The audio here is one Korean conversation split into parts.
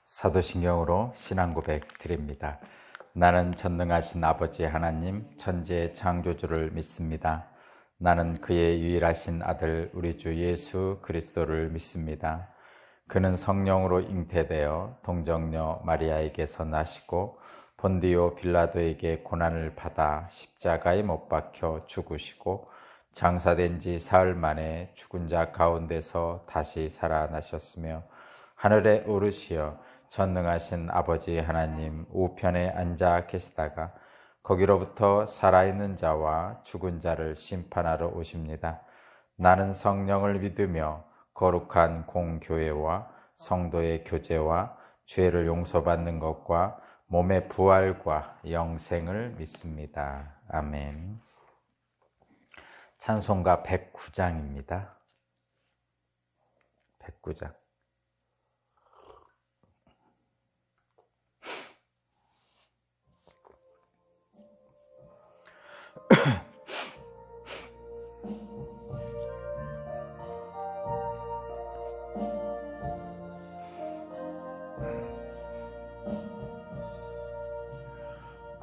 사도신경으로 신앙 고백 드립니다. 나는 전능하신 아버지 하나님 천지의 창조주를 믿습니다. 나는 그의 유일하신 아들 우리 주 예수 그리스도를 믿습니다. 그는 성령으로 잉태되어 동정녀 마리아에게서 나시고 본디오 빌라도에게 고난을 받아 십자가에 못 박혀 죽으시고 장사된 지 사흘 만에 죽은 자 가운데서 다시 살아나셨으며 하늘에 오르시어 전능하신 아버지 하나님 우편에 앉아 계시다가 거기로부터 살아있는 자와 죽은 자를 심판하러 오십니다. 나는 성령을 믿으며 거룩한 공교회와 성도의 교제와 죄를 용서받는 것과 몸의 부활과 영생을 믿습니다. 아멘. 찬송가 109장입니다. 109장.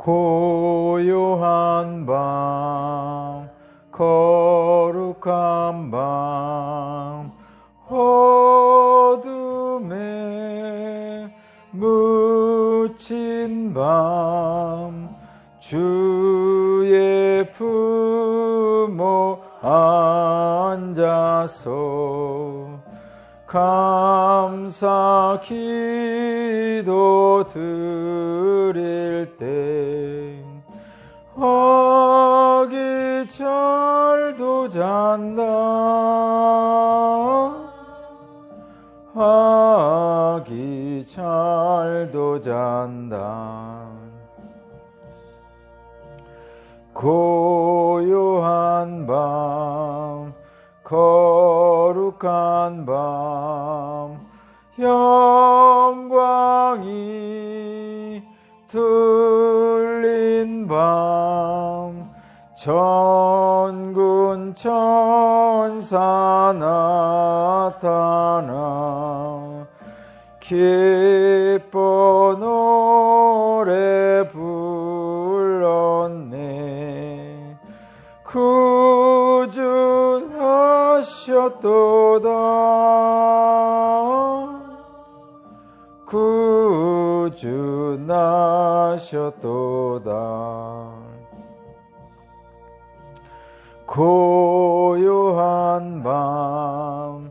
고요한 밤 거룩한 밤 어둠에 묻힌 밤 주의 품어 앉아서 감사 기도 드릴 때 아기 잘도 잔다 아기 잘도 잔다 고요한 밤 거룩한 밤 영광이 들린 밤 천군 천사 나타나 기뻐 노래 불렀네 구주하셨도다 구주나셨도다 고요한 밤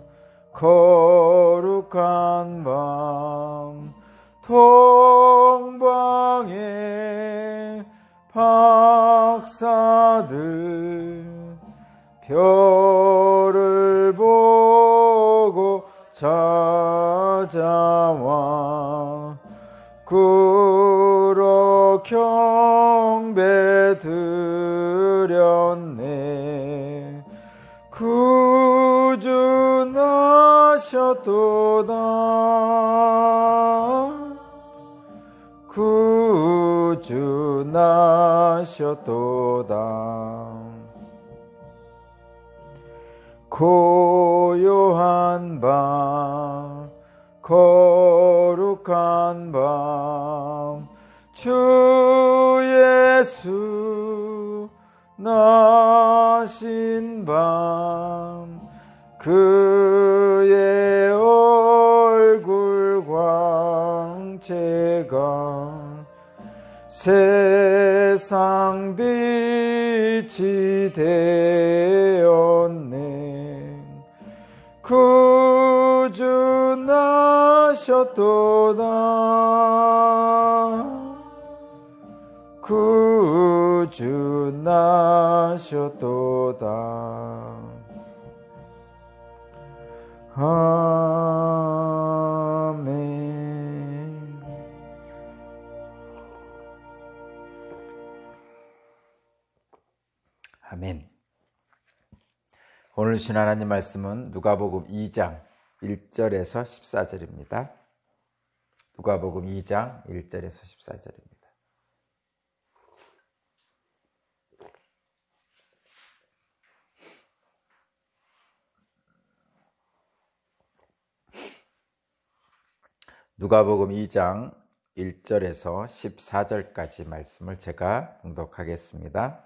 거룩한 밤 동방의 박사들 별을 보고 찾아와 구로 경배 드렸네 구주 나셨도다 구주 나셨도다 고요한 밤 거룩한 밤 주 예수 나신 밤 그의 얼굴 광채가 세상 빛이 되었네 구주 나셨도다 구주 나셨도다 아멘. 아멘. 오늘 신 하나님 말씀은 누가복음 2장 1절에서 14절입니다. 누가복음 2장 1절에서 14절입니다. 누가복음 2장 1절에서 14절까지 말씀을 제가 봉독하겠습니다.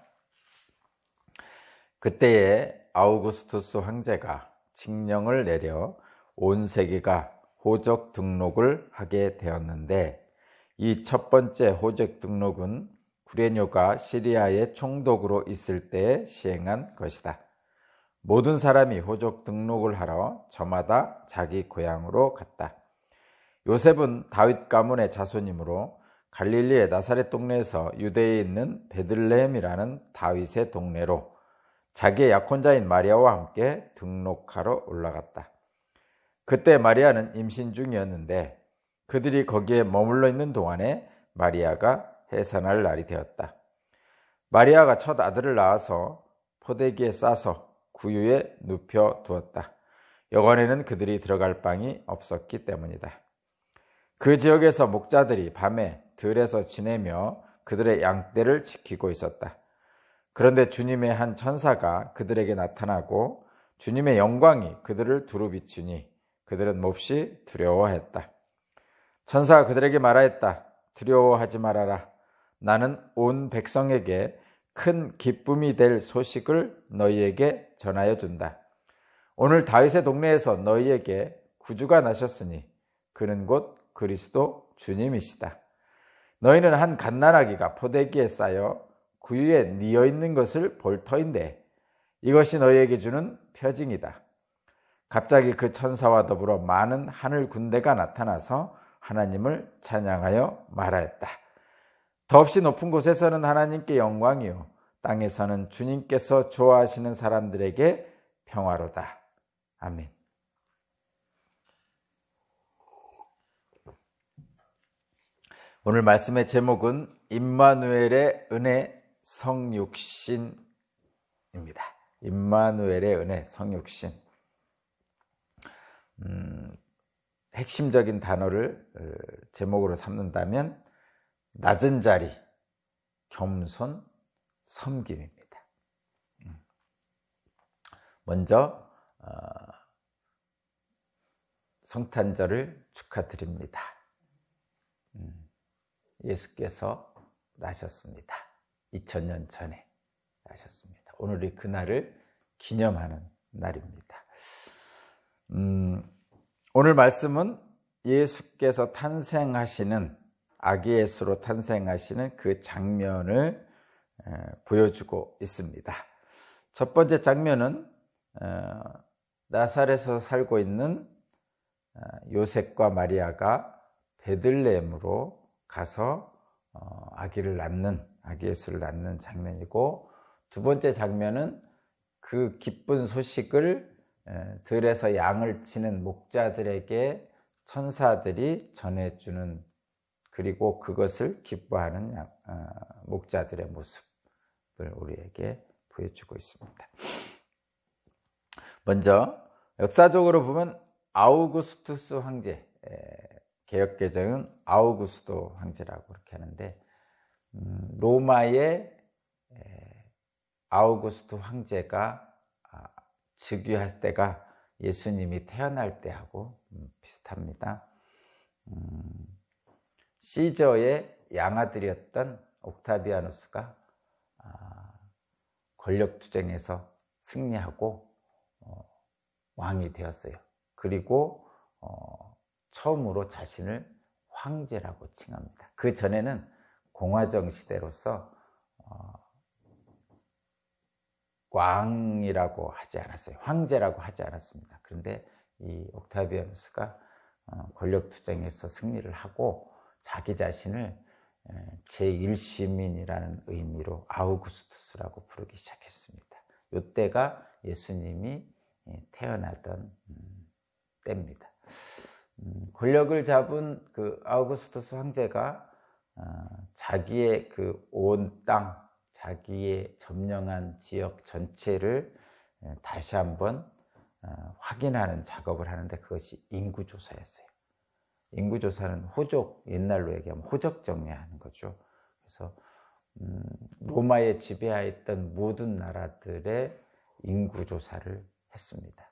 그때에 아우구스투스 황제가 칙령을 내려 온 세계가 호적 등록을 하게 되었는데, 이 첫 번째 호적 등록은 구레뇨가 시리아의 총독으로 있을 때에 시행한 것이다. 모든 사람이 호적 등록을 하러 저마다 자기 고향으로 갔다. 요셉은 다윗 가문의 자손이므로 갈릴리의 나사렛 동네에서 유대에 있는 베들레헴이라는 다윗의 동네로 자기의 약혼자인 마리아와 함께 등록하러 올라갔다. 그때 마리아는 임신 중이었는데 그들이 거기에 머물러 있는 동안에 마리아가 해산할 날이 되었다. 마리아가 첫 아들을 낳아서 포대기에 싸서 구유에 눕혀 두었다. 여관에는 그들이 들어갈 방이 없었기 때문이다. 그 지역에서 목자들이 밤에 들에서 지내며 그들의 양떼를 지키고 있었다. 그런데 주님의 한 천사가 그들에게 나타나고 주님의 영광이 그들을 두루 비추니 그들은 몹시 두려워했다. 천사가 그들에게 말하였다. 두려워하지 말아라. 나는 온 백성에게 큰 기쁨이 될 소식을 너희에게 전하여 준다. 오늘 다윗의 동네에서 너희에게 구주가 나셨으니 그는 곧 그리스도 주님이시다. 너희는 한 갓난아기가 포대기에 쌓여 구유에 뉘어 있는 것을 볼 터인데 이것이 너희에게 주는 표징이다. 갑자기 그 천사와 더불어 많은 하늘 군대가 나타나서 하나님을 찬양하여 말하였다. 더없이 높은 곳에서는 하나님께 영광이요 땅에서는 주님께서 좋아하시는 사람들에게 평화로다. 아멘. 오늘 말씀의 제목은 임마누엘의 은혜 성육신입니다. 임마누엘의 은혜 성육신. 핵심적인 단어를 제목으로 삼는다면 낮은 자리, 겸손, 섬김입니다. 먼저 성탄절을 축하드립니다. 예수께서 나셨습니다. 2000년 전에 나셨습니다. 오늘이 그날을 기념하는 날입니다. 오늘 말씀은 예수께서 탄생하시는, 아기 예수로 탄생하시는 그 장면을 보여주고 있습니다. 첫 번째 장면은 나사렛에서 살고 있는 요셉과 마리아가 베들레헴으로 가서 아기를 낳는, 아기 예수를 낳는 장면이고, 두 번째 장면은 그 기쁜 소식을 들에서 양을 치는 목자들에게 천사들이 전해주는, 그리고 그것을 기뻐하는 목자들의 모습을 우리에게 보여주고 있습니다. 먼저 역사적으로 보면 아우구스투스 황제, 개역개정은 아우구스도 황제라고 그렇게 하는데, 로마의 아우구스트 황제가 즉위할 때가 예수님이 태어날 때하고 비슷합니다. 시저의 양아들이었던 옥타비아누스가 권력투쟁에서 승리하고 왕이 되었어요. 그리고 처음으로 자신을 황제라고 칭합니다. 그 전에는 공화정 시대로서 왕이라고 하지 않았어요. 황제라고 하지 않았습니다. 그런데 이 옥타비아누스가 권력투쟁에서 승리를 하고 자기 자신을 제1시민이라는 의미로 아우구스투스라고 부르기 시작했습니다. 이때가 예수님이 태어나던 때입니다. 권력을 잡은 그 아우구스투스 황제가 자기의 그 온 땅, 자기의 점령한 지역 전체를 다시 한번 확인하는 작업을 하는데, 그것이 인구조사였어요. 인구조사는 호적, 옛날로 얘기하면 호적 정리하는 거죠. 그래서 로마에 지배하였던 모든 나라들의 인구조사를 했습니다.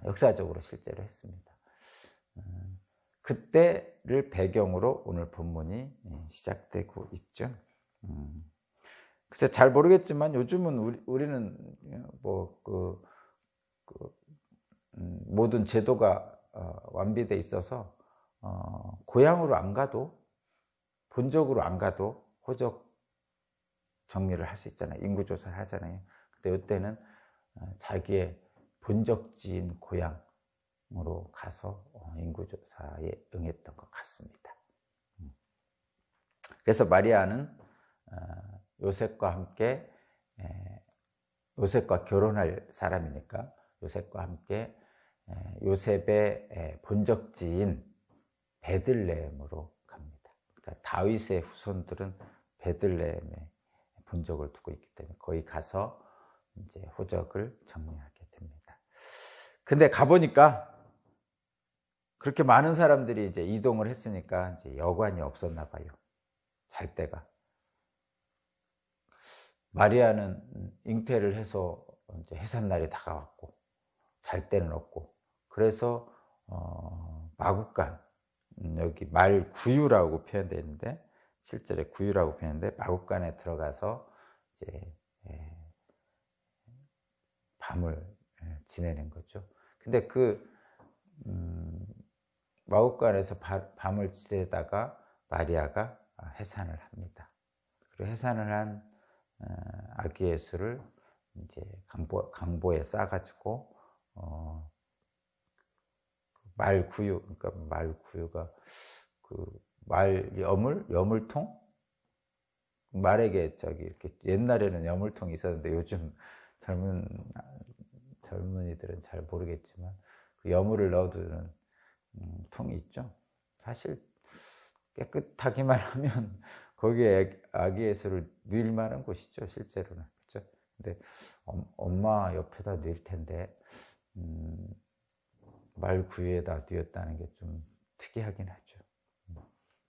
역사적으로 실제로 했습니다. 그때를 배경으로 오늘 본문이 시작되고 있죠. 글쎄 잘 모르겠지만 요즘은 우리는 모든 제도가 완비돼 있어서 고향으로 안 가도, 본적으로 안 가도 호적 정리를 할 수 있잖아요. 인구조사를 하잖아요. 근데 이때는 자기의 본적지인 고향으로 가서 인구조사에 응했던 것 같습니다. 그래서 마리아는 요셉과 함께, 요셉과 결혼할 사람이니까 요셉과 함께 요셉의 본적지인 베들레헴으로 갑니다. 그러니까 다윗의 후손들은 베들레헴에 본적을 두고 있기 때문에 거기 가서 이제 호적을 정리하게 됩니다. 근데 가보니까 그렇게 많은 사람들이 이제 이동을 했으니까 이제 여관이 없었나 봐요. 잘 데가. 마리아는 잉태를 해서 이제 해산날이 다가왔고 잘 데는 없고, 그래서 마구간, 여기 말구유라고 표현되어 있는데 7절에 구유라고 표현되는데 마구간에 들어가서 이제 밤을 지내는 거죠. 근데 그 마구간에서 밤을 지내다가 마리아가 해산을 합니다. 그리고 해산을 한 아기 예수를 이제 강보에 싸가지고 말구유, 그러니까 말구유가 여물통? 말에게 이렇게 옛날에는 여물통이 있었는데 요즘 젊은이들은 잘 모르겠지만 그 여물을 넣어두는 통이 있죠. 사실 깨끗하기만 하면 거기에 아기 예수를 뉘을 만한 곳이죠, 실제로는. 그렇죠? 근데 엄마 옆에다 뉘을 텐데 말구유에다 뉘었다는 게 좀 특이하긴 하죠.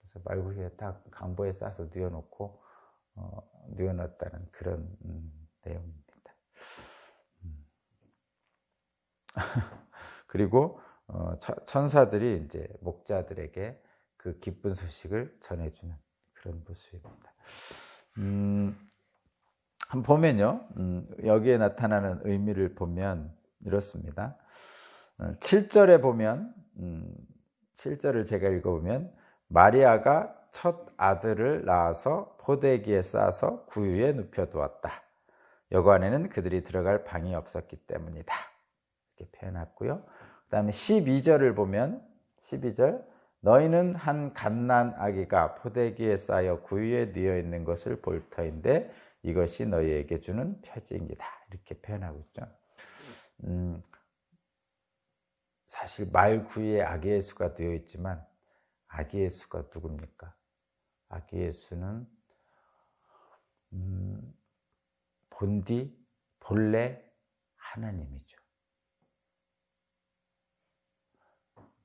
그래서 말구유에 딱 강보에 싸서 뉘어놓고 뉘어놨다는 그런 내용입니다. 그리고 천사들이 이제 목자들에게 그 기쁜 소식을 전해주는 그런 모습입니다. 한번 보면요, 여기에 나타나는 의미를 보면 이렇습니다. 7절에 보면 7절을 제가 읽어보면 마리아가 첫 아들을 낳아서 포대기에 싸서 구유에 눕혀두었다. 여관에는 그들이 들어갈 방이 없었기 때문이다. 이렇게 표현했고요. 그 다음에 12절을 보면 12절, 너희는 한 갓난 아기가 포대기에 쌓여 구유에 뉘어 있는 것을 볼 터인데 이것이 너희에게 주는 표징이다. 이렇게 표현하고 있죠. 사실 말구유에 아기 예수가 뉘어 있지만 아기 예수가 누굽니까? 아기 예수는 본래 하나님이죠.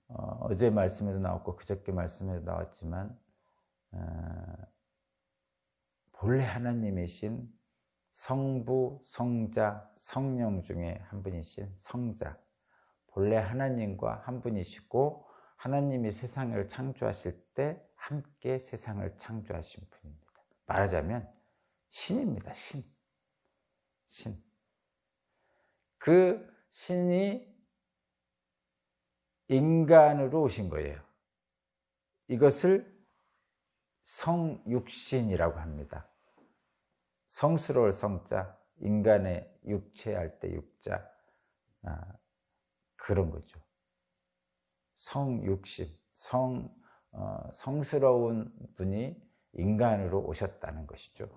어제 말씀에도 나왔고 그저께 말씀에도 나왔지만 본래 하나님이신 성부, 성자, 성령 중에 한 분이신 성자, 본래 하나님과 한 분이시고 하나님이 세상을 창조하실 때 함께 세상을 창조하신 분입니다. 말하자면 신입니다. 신. 그 신이 인간으로 오신 거예요. 이것을 성육신이라고 합니다. 성스러울 성자, 인간의 육체할 때 육자, 그런 거죠. 성육신, 성스러운 분이 인간으로 오셨다는 것이죠.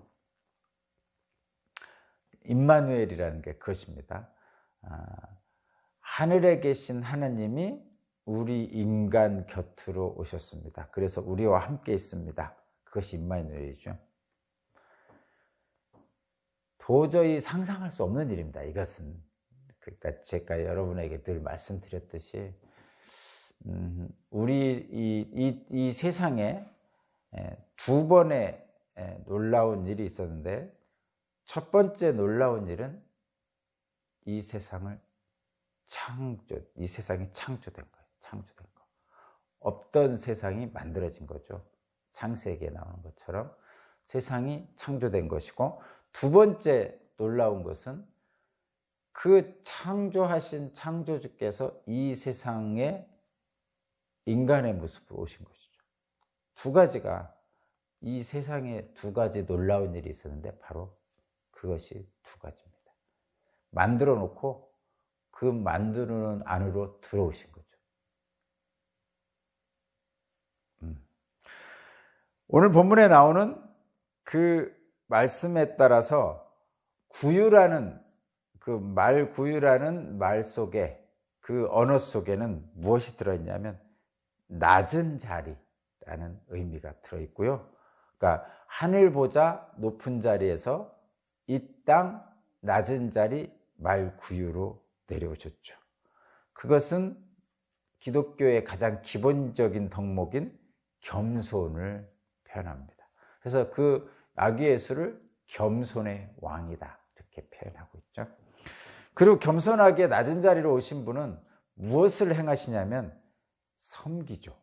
임마누엘이라는 게 그것입니다. 하늘에 계신 하나님이 우리 인간 곁으로 오셨습니다. 그래서 우리와 함께 있습니다. 그것이 임마누엘이죠. 도저히 상상할 수 없는 일입니다. 이것은. 그러니까 제가 여러분에게 늘 말씀드렸듯이 우리 이 세상에 두 번의 놀라운 일이 있었는데 첫 번째 놀라운 일은 이 세상이 창조된 거예요. 창조된 거. 없던 세상이 만들어진 거죠. 창세기에 나오는 것처럼 세상이 창조된 것이고, 두 번째 놀라운 것은 그 창조하신 창조주께서 이 세상에 인간의 모습으로 오신 것이죠. 두 가지가, 이 세상에 두 가지 놀라운 일이 있었는데 바로 그것이 두 가지입니다. 만들어 놓고 그 만드는 안으로 들어오신 거죠. 오늘 본문에 나오는 그 말씀에 따라서 구유라는 그 말구유라는 말 속에, 그 언어 속에는 무엇이 들어있냐면 낮은 자리라는 의미가 들어있고요. 그러니까 하늘 보자 높은 자리에서 이 땅 낮은 자리 말구유로 내려오셨죠. 그것은 기독교의 가장 기본적인 덕목인 겸손을 표현합니다. 그래서 그 아기 예수를 겸손의 왕이다 이렇게 표현하고 있죠. 그리고 겸손하게 낮은 자리로 오신 분은 무엇을 행하시냐면 섬기죠.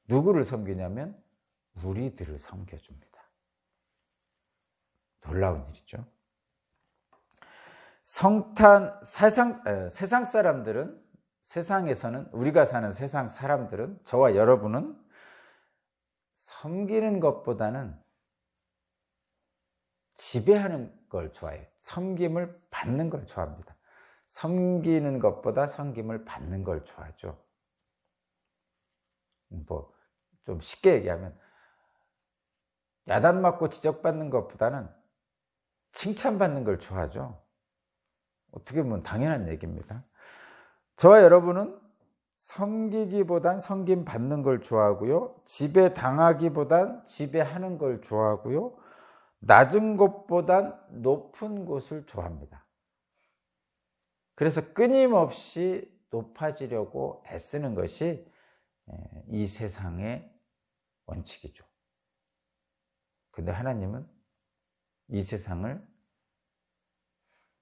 누구를 섬기냐면 우리들을 섬겨줍니다. 놀라운 일이죠. 세상 사람들은, 세상에서는, 우리가 사는 세상 사람들은, 저와 여러분은 섬기는 것보다는 지배하는 걸 좋아해요. 섬김을 받는 걸 좋아합니다. 섬기는 것보다 섬김을 받는 걸 좋아하죠. 좀 쉽게 얘기하면 야단맞고 지적받는 것보다는 칭찬받는 걸 좋아하죠. 어떻게 보면 당연한 얘기입니다. 저와 여러분은 섬기기보단 섬김 받는 걸 좋아하고요, 지배당하기보단 지배하는 걸 좋아하고요, 낮은 곳보단 높은 곳을 좋아합니다. 그래서 끊임없이 높아지려고 애쓰는 것이 이 세상의 원칙이죠. 근데 하나님은 이 세상을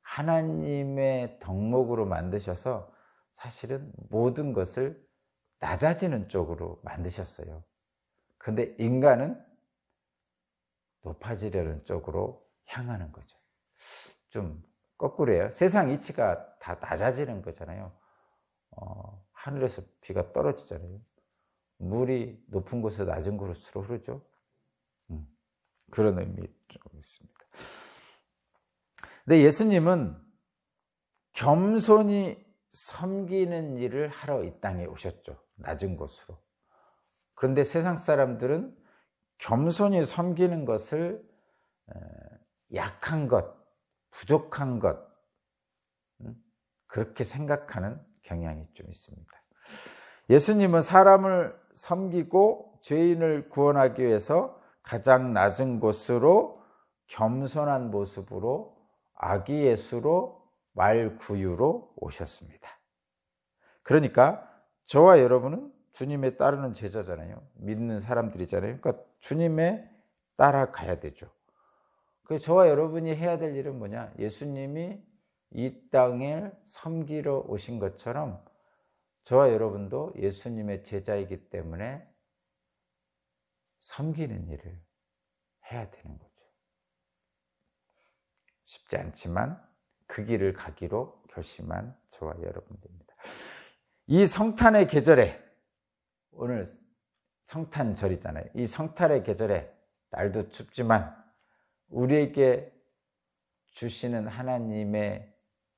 하나님의 덕목으로 만드셔서 사실은 모든 것을 낮아지는 쪽으로 만드셨어요. 근데 인간은 높아지려는 쪽으로 향하는 거죠. 좀 거꾸로예요. 세상 이치가 다 낮아지는 거잖아요. 하늘에서 비가 떨어지잖아요. 물이 높은 곳에서 낮은 곳으로 흐르죠. 그런 의미 좀 있습니다. 근데 예수님은 겸손히 섬기는 일을 하러 이 땅에 오셨죠. 낮은 곳으로. 그런데 세상 사람들은 겸손히 섬기는 것을 약한 것, 부족한 것, 그렇게 생각하는 경향이 좀 있습니다. 예수님은 사람을 섬기고 죄인을 구원하기 위해서 가장 낮은 곳으로 겸손한 모습으로 아기 예수로 말구유로 오셨습니다. 그러니까 저와 여러분은 주님에 따르는 제자잖아요. 믿는 사람들이잖아요. 그러니까 주님에 따라가야 되죠. 그래서 저와 여러분이 해야 될 일은 뭐냐? 예수님이 이 땅에 섬기러 오신 것처럼 저와 여러분도 예수님의 제자이기 때문에 섬기는 일을 해야 되는 거죠. 쉽지 않지만 그 길을 가기로 결심한 저와 여러분들입니다. 이 성탄의 계절에, 오늘 성탄절이잖아요. 이 성탄의 계절에 날도 춥지만 우리에게 주시는 하나님의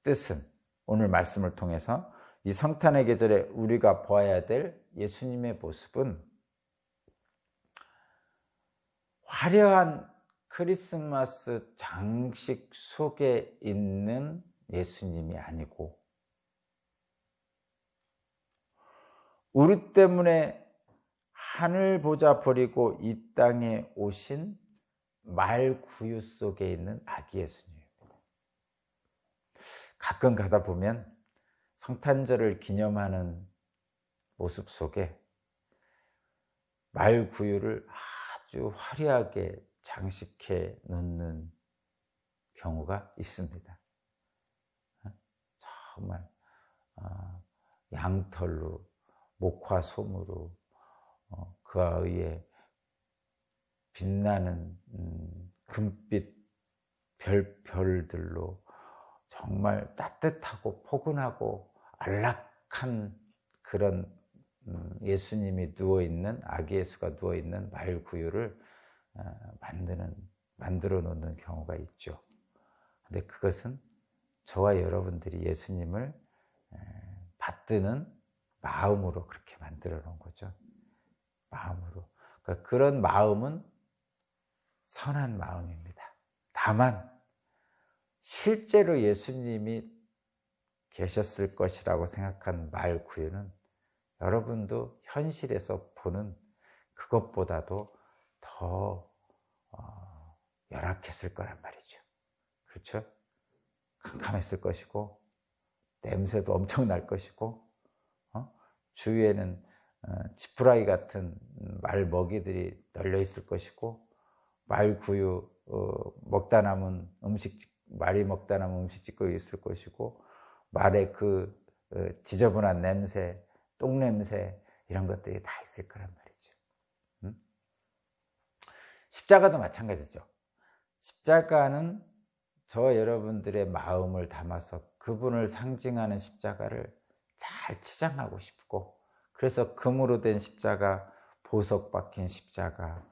뜻은, 오늘 말씀을 통해서 이 성탄의 계절에 우리가 보아야 될 예수님의 모습은 화려한 크리스마스 장식 속에 있는 예수님이 아니고 우리 때문에 하늘 보자 버리고 이 땅에 오신 말구유 속에 있는 아기 예수님입니다. 가끔 가다 보면 성탄절을 기념하는 모습 속에 말구유를 아주 화려하게 장식해 놓는 경우가 있습니다. 정말 양털로 목화솜으로 그와 의에 빛나는 금빛 별들로 정말 따뜻하고 포근하고 안락한 그런 예수님이 누워있는, 아기 예수가 누워있는 말구유를 만들어 놓는 경우가 있죠. 근데 그것은 저와 여러분들이 예수님을 받드는 마음으로 그렇게 만들어 놓은 거죠. 마음으로. 그러니까 그런 마음은 선한 마음입니다. 다만 실제로 예수님이 계셨을 것이라고 생각한 말구유는 여러분도 현실에서 보는 그것보다도 더 열악했을 거란 말이죠. 그렇죠? 캄캄했을 것이고 냄새도 엄청 날 것이고 주위에는 지푸라기 같은 말 먹이들이 널려 있을 것이고 말구유 먹다 남은 말이 먹다 남은 음식 찌꺼기 있을 것이고 말의 그 지저분한 냄새, 똥냄새 이런 것들이 다 있을 거란 말이죠. 십자가도 마찬가지죠. 십자가는 저와 여러분들의 마음을 담아서 그분을 상징하는 십자가를 잘 치장하고 싶고, 그래서 금으로 된 십자가, 보석 박힌 십자가,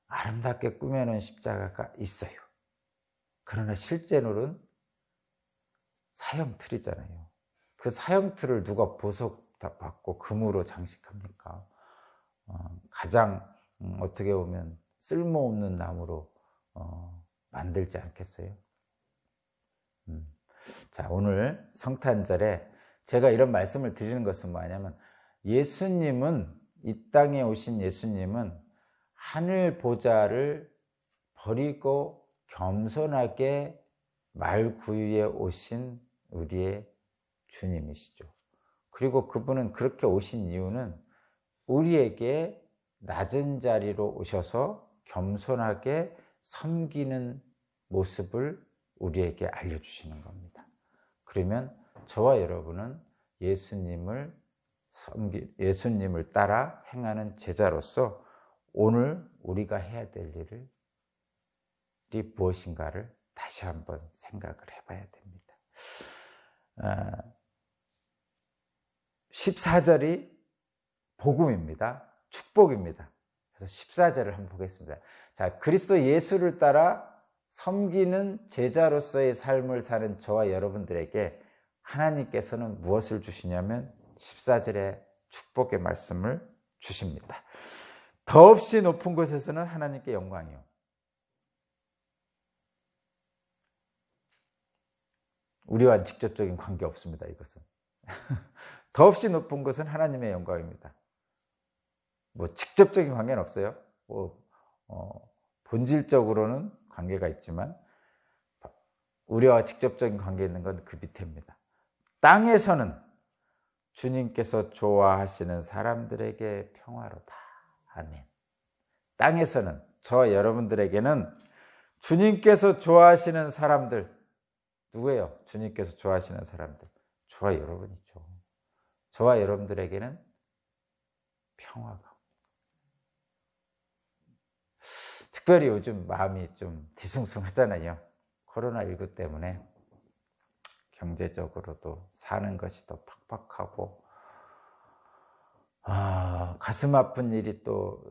아름답게 꾸며놓은 십자가가 있어요. 그러나 실제로는 사형틀이잖아요. 그 사형틀을 누가 보석 받고 금으로 장식합니까? 가장 어떻게 보면 쓸모없는 나무로 만들지 않겠어요? 자, 오늘 성탄절에 제가 이런 말씀을 드리는 것은 뭐냐면, 예수님은, 이 땅에 오신 예수님은 하늘 보좌를 버리고 겸손하게 말구유에 오신 우리의 주님이시죠. 그리고 그분은 그렇게 오신 이유는 우리에게 낮은 자리로 오셔서 겸손하게 섬기는 모습을 우리에게 알려주시는 겁니다. 그러면 저와 여러분은 예수님을 따라 행하는 제자로서 오늘 우리가 해야 될 일이 무엇인가를 다시 한번 생각을 해봐야 됩니다. 14절이 복음입니다. 축복입니다. 그래서 14절을 한번 보겠습니다. 자, 그리스도 예수를 따라 섬기는 제자로서의 삶을 사는 저와 여러분들에게 하나님께서는 무엇을 주시냐면 14절에 축복의 말씀을 주십니다. 더없이 높은 곳에서는 하나님께 영광이요. 우리와 직접적인 관계 없습니다. 이것은 더없이 높은 것은 하나님의 영광입니다. 뭐 직접적인 관계는 없어요. 본질적으로는 관계가 있지만 우리와 직접적인 관계 있는 건 그 밑에입니다. 땅에서는 주님께서 좋아하시는 사람들에게 평화로다. 아멘. 땅에서는, 저와 여러분들에게는 주님께서 좋아하시는 사람들, 누구예요? 주님께서 좋아하시는 사람들, 저와 여러분이죠. 저와 여러분들에게는 평화가. 특별히 요즘 마음이 좀 뒤숭숭하잖아요. 코로나19 때문에 경제적으로도 사는 것이 더 팍팍하고, 가슴 아픈 일이 또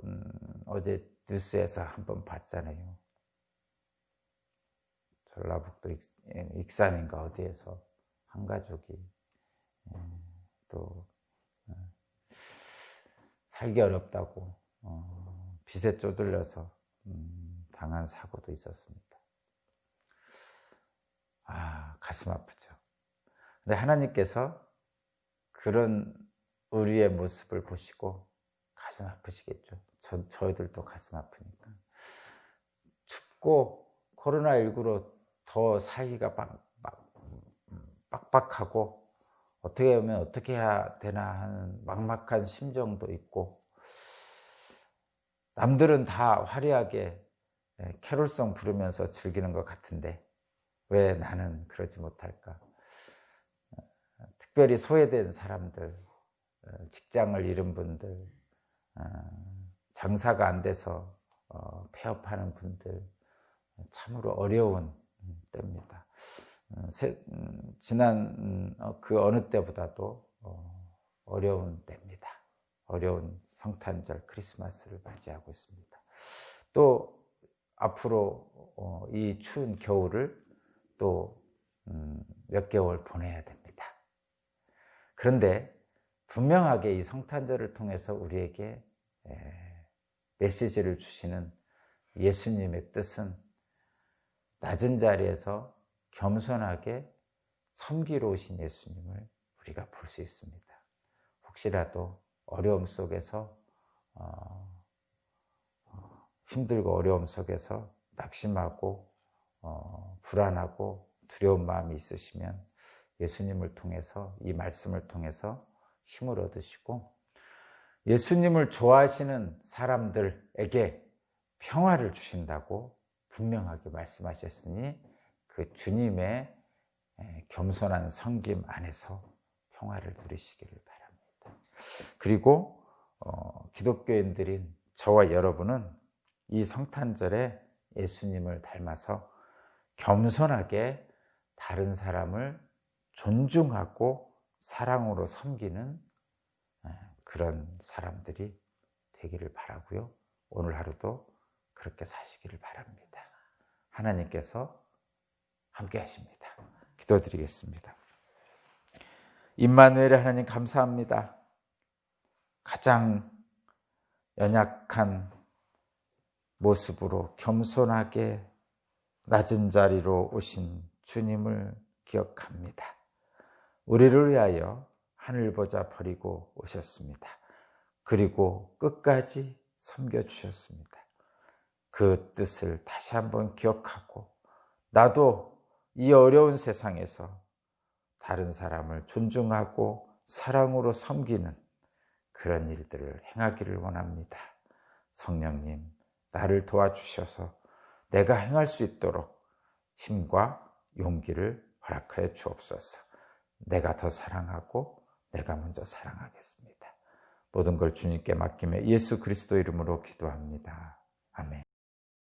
어제 뉴스에서 한번 봤잖아요. 전라북도 익산인가 어디에서 한 가족이 또 살기 어렵다고 빚에 쪼들려서 당한 사고도 있었습니다. 가슴 아프죠. 근데 하나님께서 그런 우리의 모습을 보시고 가슴 아프시겠죠. 저희들도 가슴 아프니까. 춥고 코로나19로 더 살기가 빡빡하고 어떻게 하면 어떻게 해야 되나 하는 막막한 심정도 있고, 남들은 다 화려하게 캐롤송 부르면서 즐기는 것 같은데 왜 나는 그러지 못할까? 특별히 소외된 사람들, 직장을 잃은 분들, 장사가 안 돼서 폐업하는 분들, 참으로 어려운 때입니다. 지난 그 어느 때보다도 어려운 때입니다. 어려운 성탄절 크리스마스를 맞이하고 있습니다. 또 앞으로 이 추운 겨울을 또 몇 개월 보내야 됩니다. 그런데 분명하게 이 성탄절을 통해서 우리에게 메시지를 주시는 예수님의 뜻은 낮은 자리에서 겸손하게 섬기러 오신 예수님을 우리가 볼 수 있습니다. 혹시라도 어려움 속에서 힘들고 어려움 속에서 낙심하고 불안하고 두려운 마음이 있으시면 예수님을 통해서, 이 말씀을 통해서 힘을 얻으시고, 예수님을 좋아하시는 사람들에게 평화를 주신다고 분명하게 말씀하셨으니 그 주님의 겸손한 섬김 안에서 평화를 누리시기를 바랍니다. 그리고 기독교인들인 저와 여러분은 이 성탄절에 예수님을 닮아서 겸손하게 다른 사람을 존중하고 사랑으로 섬기는 그런 사람들이 되기를 바라고요. 오늘 하루도 그렇게 사시기를 바랍니다. 하나님께서 함께 하십니다. 기도드리겠습니다. 임마누엘의 하나님 감사합니다. 가장 연약한 모습으로 겸손하게 낮은 자리로 오신 주님을 기억합니다. 우리를 위하여 하늘 보자 버리고 오셨습니다. 그리고 끝까지 섬겨주셨습니다. 그 뜻을 다시 한번 기억하고 나도 이 어려운 세상에서 다른 사람을 존중하고 사랑으로 섬기는 그런 일들을 행하기를 원합니다. 성령님, 나를 도와주셔서 내가 행할 수 있도록 힘과 용기를 허락하여 주옵소서. 내가 더 사랑하고 내가 먼저 사랑하겠습니다. 모든 걸 주님께 맡기며 예수 그리스도 이름으로 기도합니다. 아멘.